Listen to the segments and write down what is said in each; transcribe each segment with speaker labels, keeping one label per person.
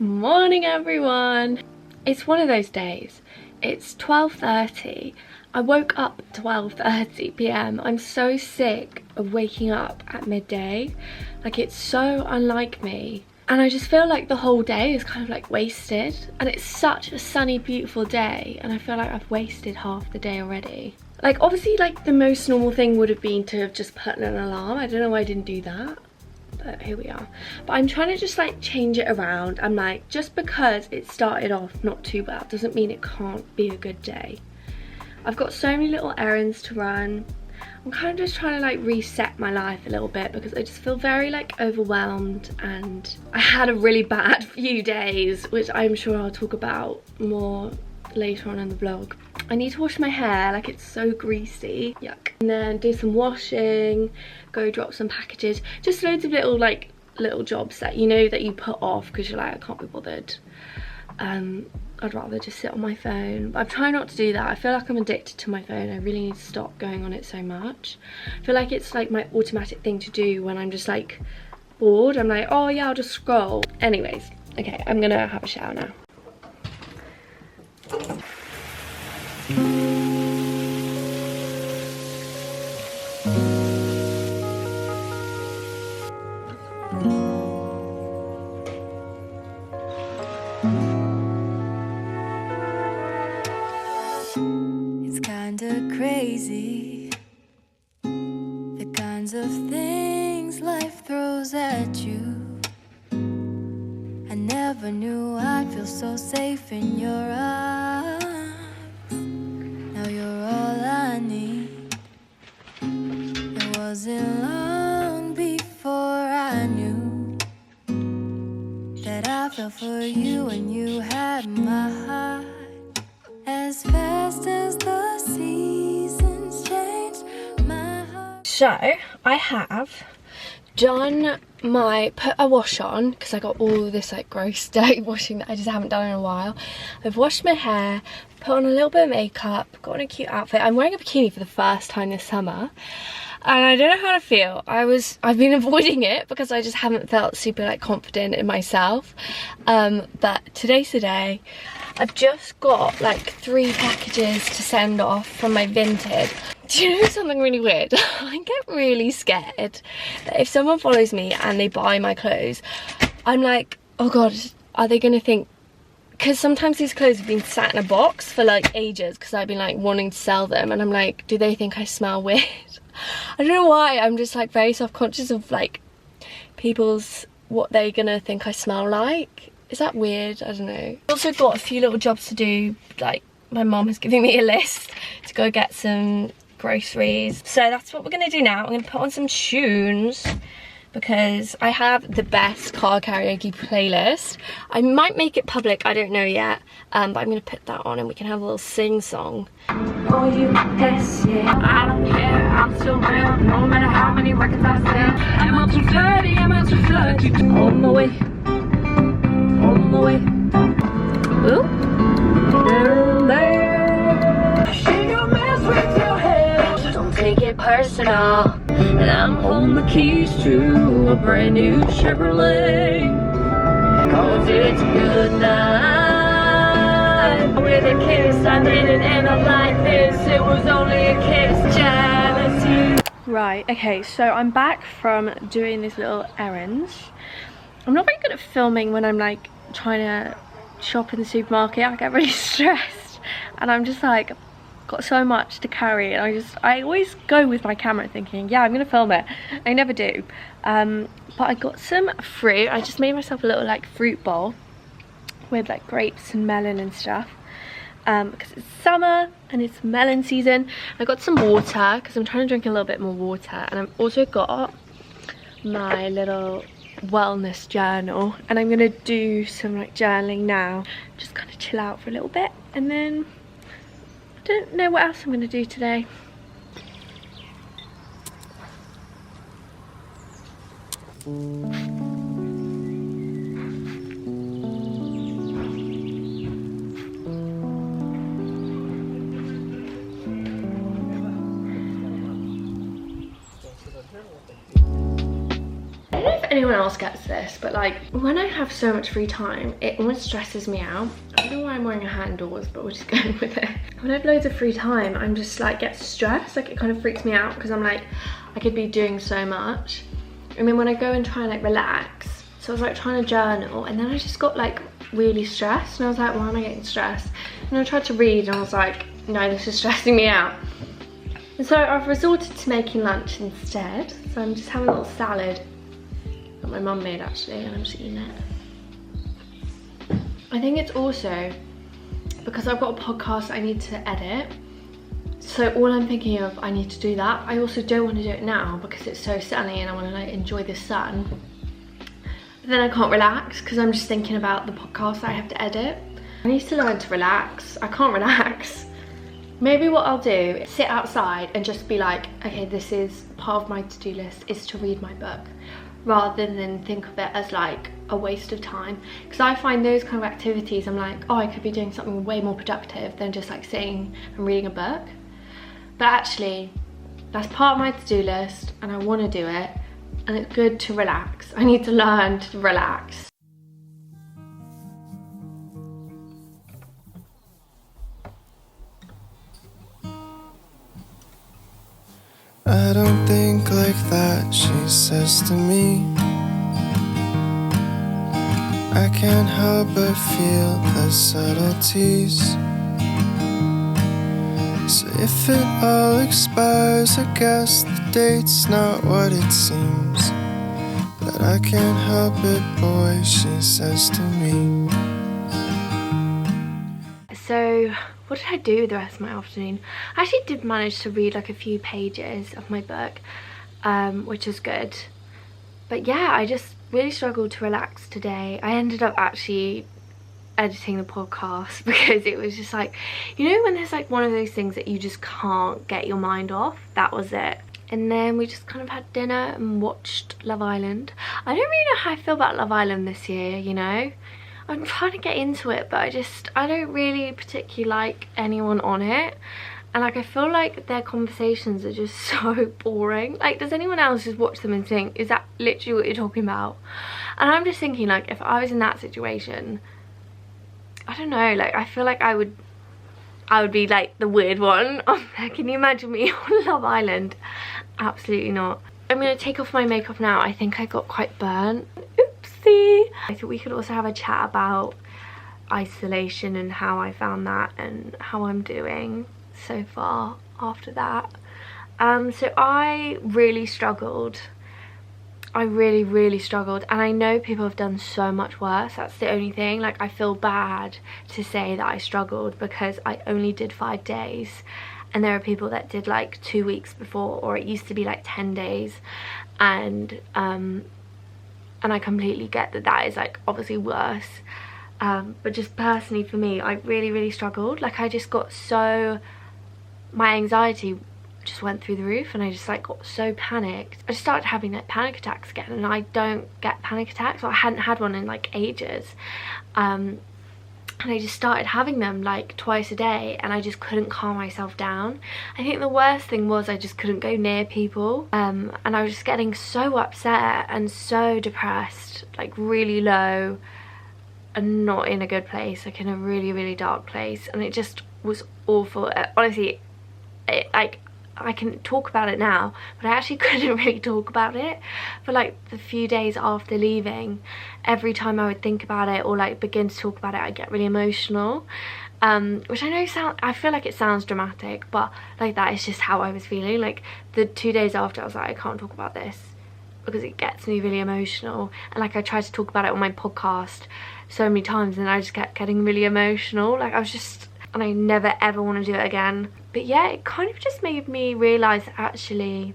Speaker 1: Morning everyone. It's one of those days. It's 12:30. I woke up at 12:30 p.m. I'm so sick of waking up at midday. Like, it's so unlike me. And I just feel like the whole day is kind of like wasted. And it's such a sunny, beautiful day. And I feel like I've wasted half the day already. Like, obviously, like, the most normal thing would have been to have just put an alarm. I don't know why I didn't do that. But here we are. But I'm trying to just like change it around. I'm like, just because it started off not too well doesn't mean it can't be a good day. I've got so many little errands to run. I'm kind of just trying to like reset my life a little bit because I just feel very like overwhelmed, and I had a really bad few days, which I'm sure I'll talk about more later on in the vlog. I need to wash my hair, like it's so greasy, yuck. And then do some washing, go drop some packages, just loads of little jobs that you know that you put off because you're like, I can't be bothered. I'd rather just sit on my phone, but I'm trying not to do that. I feel like I'm addicted to my phone. I really need to stop going on it so much. I feel like it's like my automatic thing to do when I'm just like bored. I'm like, oh yeah, I'll just scroll. Anyways, okay, I'm gonna have a shower now.
Speaker 2: It's kinda crazy, the kinds of things life throws at you. I never knew I'd feel so safe in your arms. Now you're all I need. It wasn't long before I knew that I fell for you and you had my heart. As fast as the seasons change, my heart.
Speaker 1: So I have done put a wash on because I got all this like gross dirty washing that I just haven't done in a while. I've washed my hair, put on a little bit of makeup, got on a cute outfit. I'm wearing a bikini for the first time this summer. And I don't know how to feel. I've been avoiding it because I just haven't felt super like confident in myself. But today's the day. I've just got like 3 packages to send off from my Vinted. Do you know something really weird? I get really scared that if someone follows me and they buy my clothes, I'm like, oh god, are they gonna think, because sometimes these clothes have been sat in a box for like ages because I've been like wanting to sell them, and I'm like, do they think I smell weird? I don't know why, I'm just like very self-conscious of like what they're gonna think I smell like. Is that weird? I don't know. I've also got a few little jobs to do, like my mom has given me a list to go get some groceries. So that's what we're gonna do now. I'm gonna put on some tunes because I have the best car karaoke playlist. I might make it public, I don't know yet, but I'm gonna put that on and we can have a little sing song. Oh, you guess, yeah, I don't care, I'm still real, no matter how many records I sell. I'm up to 30, I'm up to 30. On my way, on my way. Ooh. Down there, she don't mess with your head. Don't take it personal. And I'm holding the keys to a brand new Chevrolet. Cause it's a good night. With a kiss, I didn't end up like this. It was only a kiss, jealousy. Right, okay, so I'm back from doing these little errands. I'm not very good at filming when I'm like trying to shop in the supermarket. I get really stressed and I'm just like, got so much to carry, and I always go with my camera thinking, yeah, I'm gonna film it. I never do. But I got some fruit. I just made myself a little like fruit bowl with like grapes and melon and stuff, because it's summer and it's melon season. I got some water because I'm trying to drink a little bit more water, and I've also got my little wellness journal, and I'm gonna do some like journaling now, just kind of chill out for a little bit, and then I don't know what else I'm going to do today. I don't know if anyone else gets this, but like when I have so much free time, it almost stresses me out. I don't know why I'm wearing a hat indoors, but we're just going with it. When I have loads of free time, I'm just like get stressed. Like it kind of freaks me out because I'm like, I could be doing so much. And then when I go and try and like relax, so I was like trying to journal, and then I just got like really stressed, and I was like, why am I getting stressed? And I tried to read, and I was like, no, this is stressing me out. And so I've resorted to making lunch instead. So I'm just having a little salad that my mum made actually, and I'm just eating it. I think it's also because I've got a podcast I need to edit. So all I'm thinking of, I need to do that. I also don't want to do it now because it's so sunny and I want to like enjoy the sun. But then I can't relax because I'm just thinking about the podcast I have to edit. I need to learn to relax. I can't relax. Maybe what I'll do is sit outside and just be like, okay, this is part of my to-do list is to read my book, rather than think of it as like a waste of time. Because I find those kind of activities, I'm like, oh, I could be doing something way more productive than just like sitting and reading a book. But actually, that's part of my to-do list and I want to do it, and it's good to relax. I need to learn to relax.
Speaker 3: I don't think like that, she says to me. I can't help but feel the subtleties. So if it all expires, I guess the date's not what it seems. But I can't help it, boy, she says to me.
Speaker 1: So what did I do the rest of my afternoon? I actually did manage to read like a few pages of my book, which is good. But yeah, I just really struggled to relax today. I ended up actually editing the podcast because it was just like, you know when there's like one of those things that you just can't get your mind off? That was it. And then we just kind of had dinner and watched Love Island. I don't really know how I feel about Love Island this year, you know? I'm trying to get into it, but I don't really particularly like anyone on it. And like I feel like their conversations are just so boring. Like, does anyone else just watch them and think, is that literally what you're talking about? And I'm just thinking, like, if I was in that situation, I don't know, like I feel like I would be like the weird one on there. Can you imagine me on Love Island? Absolutely not. I'm gonna take off my makeup now. I think I got quite burnt. Oopsie. I thought we could also have a chat about isolation and how I found that and how I'm doing so far after that. So I really struggled. I really struggled, and I know people have done so much worse. That's the only thing. Like, I feel bad to say that I struggled because I only did 5 days, and there are people that did like 2 weeks before, or it used to be like 10 days, and I completely get that that is like obviously worse, but just personally for me, I really struggled. Like, I just got so, my anxiety just went through the roof, and I just like got so panicked. I just started having like panic attacks again, and I don't get panic attacks, or I hadn't had one in like ages, and I just started having them like twice a day, and I just couldn't calm myself down. I think the worst thing was I just couldn't go near people, and I was just getting so upset and so depressed, like really low and not in a good place, like in a really dark place, and it just was awful. Honestly, like, I can talk about it now, but I actually couldn't really talk about it for like the few days after leaving. Every time I would think about it or like begin to talk about it, I'd get really emotional, which I know I feel like it sounds dramatic, but like that is just how I was feeling. Like the 2 days after, I was like, I can't talk about this because it gets me really emotional. And like I tried to talk about it on my podcast so many times, and I just kept getting really emotional. Like, I was just, and I never ever want to do it again. But yeah, it kind of just made me realise that actually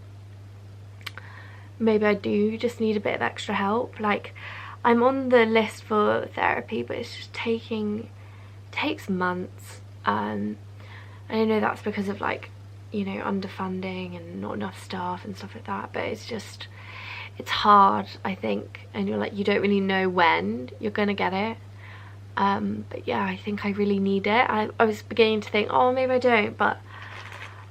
Speaker 1: maybe I do just need a bit of extra help. Like, I'm on the list for therapy, but it's just takes months. And I know that's because of like, you know, underfunding and not enough staff and stuff like that, but it's just, it's hard, I think, and you're like, you don't really know when you're gonna get it. But yeah, I think I really need it. I was beginning to think, oh, maybe I don't, but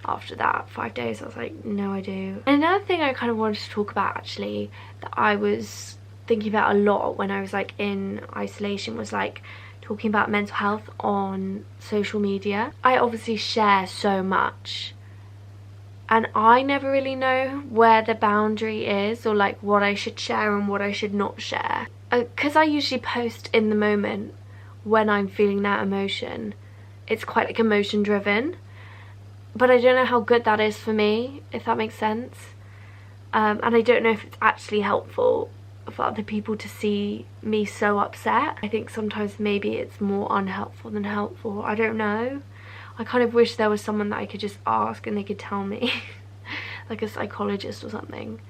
Speaker 1: after that 5 days. I was like, no, I do. And another thing I kind of wanted to talk about actually, that I was thinking about a lot when I was like in isolation, was like talking about mental health on social media. I obviously share so much, and I never really know where the boundary is, or like what I should share and what I should not share. Because I usually post in the moment when I'm feeling that emotion. It's quite like emotion driven, but I don't know how good that is for me, if that makes sense. And I don't know if it's actually helpful for other people to see me so upset. I think sometimes maybe it's more unhelpful than helpful. I don't know. I kind of wish there was someone that I could just ask and they could tell me, like a psychologist or something.